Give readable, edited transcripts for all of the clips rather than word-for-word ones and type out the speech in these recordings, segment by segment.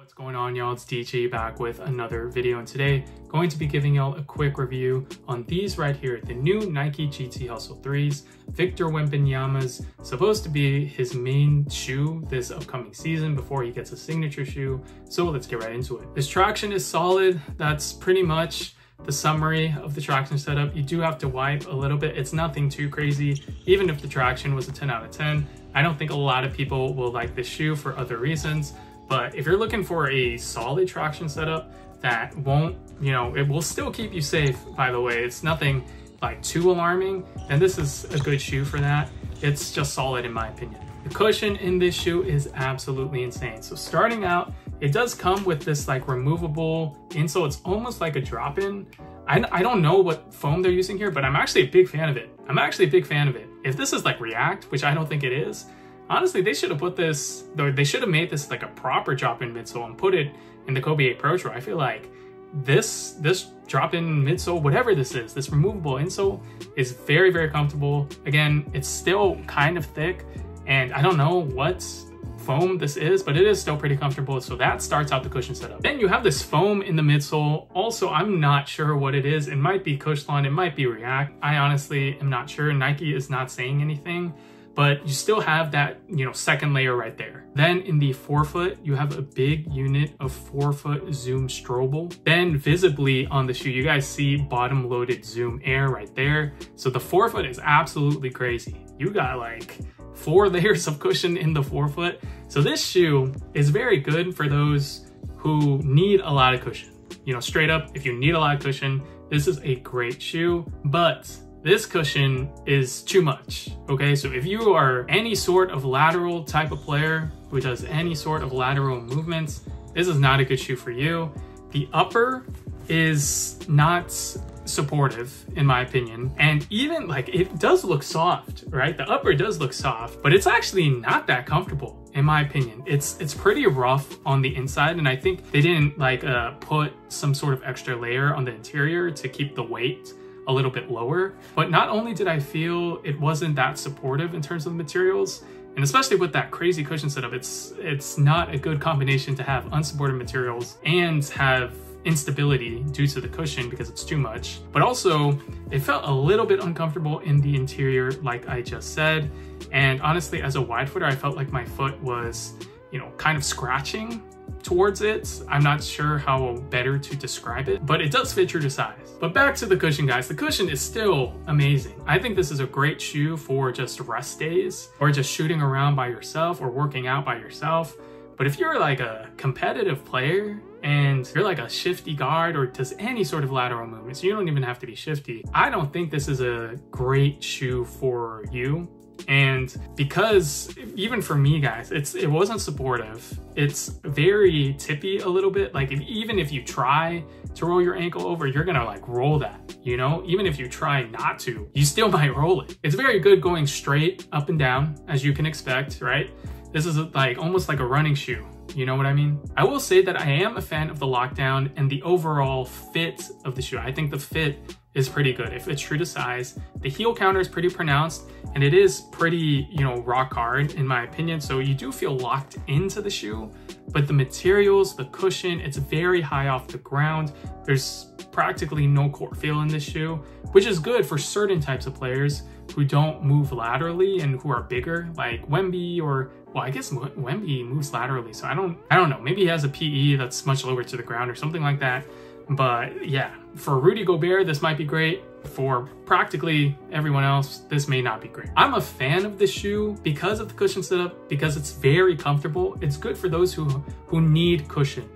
What's going on, y'all? It's DJ back with another video, and today going to be giving y'all a quick review on these right here, the new Nike GT Hustle 3s. Victor Wembanyama's supposed to be his main shoe this upcoming season before he gets a signature shoe, so let's get right into it. This traction is solid. That's pretty much the summary of the traction setup. You do have to wipe a little bit. It's nothing too crazy. Even if the traction was a 10 out of 10, I don't think a lot of people will like this shoe for other reasons. But if you're looking for a solid traction setup that won't, it will still keep you safe, by the way, it's nothing like too alarming, then this is a good shoe for that. It's just solid in my opinion. The cushion in this shoe is absolutely insane. So starting out, it does come with this like removable insole. It's almost like a drop-in. I don't know what foam they're using here, but I'm actually a big fan of it. If this is like React, which I don't think it is, honestly, they should have put this, they should have made this like a proper drop-in midsole and put it in the Kobe 8 Pro Tour. I feel like this drop-in midsole, whatever this is, this removable insole is very, very comfortable. Again, it's still kind of thick, and I don't know what foam this is, but it is still pretty comfortable. So that starts out the cushion setup. Then you have this foam in the midsole. Also, I'm not sure what it is. It might be Cushlon, it might be React. I honestly am not sure. Nike is not saying anything, but you still have that, second layer right there. Then in the forefoot, you have a big unit of forefoot Zoom Strobel. Then visibly on the shoe, you guys see bottom loaded Zoom Air right there. So the forefoot is absolutely crazy. You got like 4 layers of cushion in the forefoot. So this shoe is very good for those who need a lot of cushion. Straight up, if you need a lot of cushion, this is a great shoe, but this cushion is too much, okay? So if you are any sort of lateral type of player who does any sort of lateral movements, this is not a good shoe for you. The upper is not supportive in my opinion, and even like it does look soft, right? The upper does look soft, but it's actually not that comfortable in my opinion. It's pretty rough on the inside, and I think they didn't like put some sort of extra layer on the interior to keep the weight a little bit lower. But not only did I feel it wasn't that supportive in terms of the materials, and especially with that crazy cushion setup, it's not a good combination to have unsupported materials and have instability due to the cushion because it's too much. But also it felt a little bit uncomfortable in the interior, like I just said. And honestly, as a wide footer, I felt like my foot was, kind of scratching towards it. I'm not sure how better to describe it, but it does fit true to size. But back to the cushion, guys. The cushion is still amazing. I think this is a great shoe for just rest days or just shooting around by yourself or working out by yourself. But if you're like a competitive player and you're like a shifty guard or does any sort of lateral movements, you don't even have to be shifty, I don't think this is a great shoe for you. And because even for me, guys, it wasn't supportive. It's very tippy a little bit. Like even if you try to roll your ankle over, you're gonna like roll that, even if you try not to, you still might roll it. It's very good going straight up and down, as you can expect, right? This is like almost like a running shoe. You know what I mean? I will say that I am a fan of the lockdown and the overall fit of the shoe. I think the fit is pretty good. If it's true to size, the heel counter is pretty pronounced and it is pretty, rock hard in my opinion. So you do feel locked into the shoe, but the materials, the cushion, it's very high off the ground. There's practically no core feel in this shoe, which is good for certain types of players who don't move laterally and who are bigger, like Wemby, or well, I guess Wemby moves laterally, so I don't know. Maybe he has a PE that's much lower to the ground or something like that. But yeah, for Rudy Gobert, this might be great. For practically everyone else, this may not be great. I'm a fan of this shoe because of the cushion setup, because it's very comfortable. It's good for those who need cushion,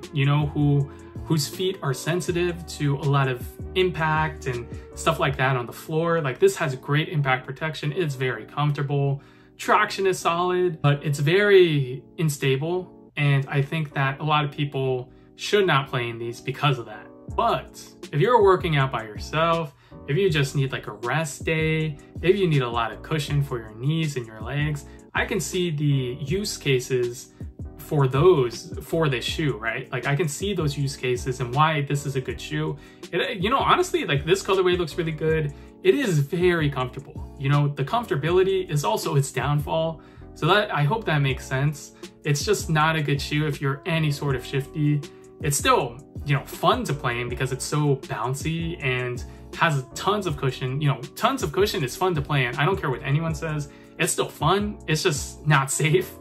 whose feet are sensitive to a lot of impact and stuff like that on the floor. Like this has great impact protection. It's very comfortable. Traction is solid, but it's very unstable. And I think that a lot of people should not play in these because of that. But if you're working out by yourself, if you just need like a rest day, if you need a lot of cushion for your knees and your legs, I can see the use cases for this shoe, right? Like I can see those use cases and why this is a good shoe. Honestly, like this colorway looks really good. It is very comfortable. The comfortability is also its downfall. So that, I hope that makes sense. It's just not a good shoe if you're any sort of shifty. It's still, you know, fun to play in because it's so bouncy and has tons of cushion. You know, tons of cushion is fun to play in. I don't care what anyone says. It's still fun. It's just not safe.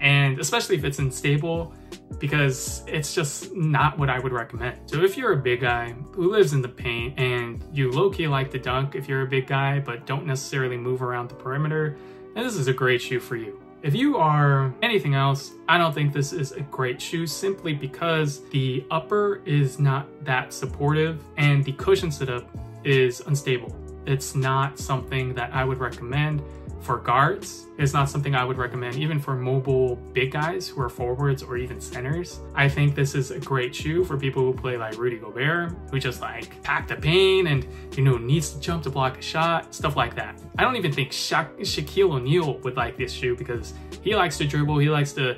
And especially if it's unstable, because it's just not what I would recommend. So if you're a big guy who lives in the paint and you low-key like to dunk if you're a big guy, but don't necessarily move around the perimeter, then this is a great shoe for you. If you are anything else, I don't think this is a great shoe simply because the upper is not that supportive and the cushion setup is unstable. It's not something that I would recommend for guards. It's not something I would recommend even for mobile big guys who are forwards or even centers. I think this is a great shoe for people who play like Rudy Gobert, who just like pack the paint and, you know, needs to jump to block a shot, stuff like that. I don't even think Shaquille O'Neal would like this shoe because he likes to dribble, he likes to,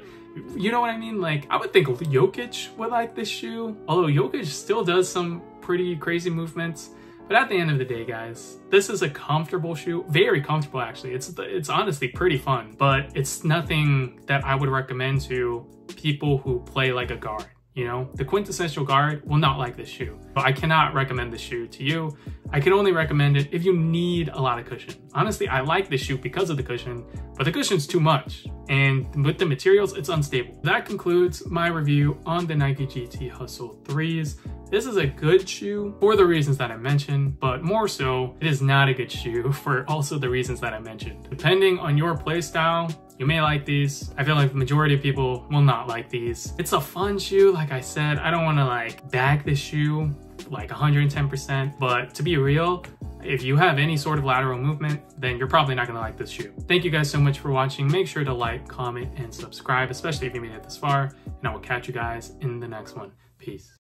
you know what I mean? Like, I would think Jokic would like this shoe, although Jokic still does some pretty crazy movements. But at the end of the day, guys, this is a comfortable shoe, very comfortable actually. It's honestly pretty fun, but it's nothing that I would recommend to people who play like a guard. You know, the quintessential guard will not like this shoe. But I cannot recommend this shoe to you. I can only recommend it if you need a lot of cushion. Honestly, I like this shoe because of the cushion, but the cushion's too much. And with the materials, it's unstable. That concludes my review on the Nike GT Hustle 3s. This is a good shoe for the reasons that I mentioned, but more so, it is not a good shoe for also the reasons that I mentioned. Depending on your play style, you may like these. I feel like the majority of people will not like these. It's a fun shoe, like I said. I don't want to like bag this shoe like 110%, but to be real, if you have any sort of lateral movement, then you're probably not going to like this shoe. Thank you guys so much for watching. Make sure to like, comment, and subscribe, especially if you made it this far, and I will catch you guys in the next one. Peace.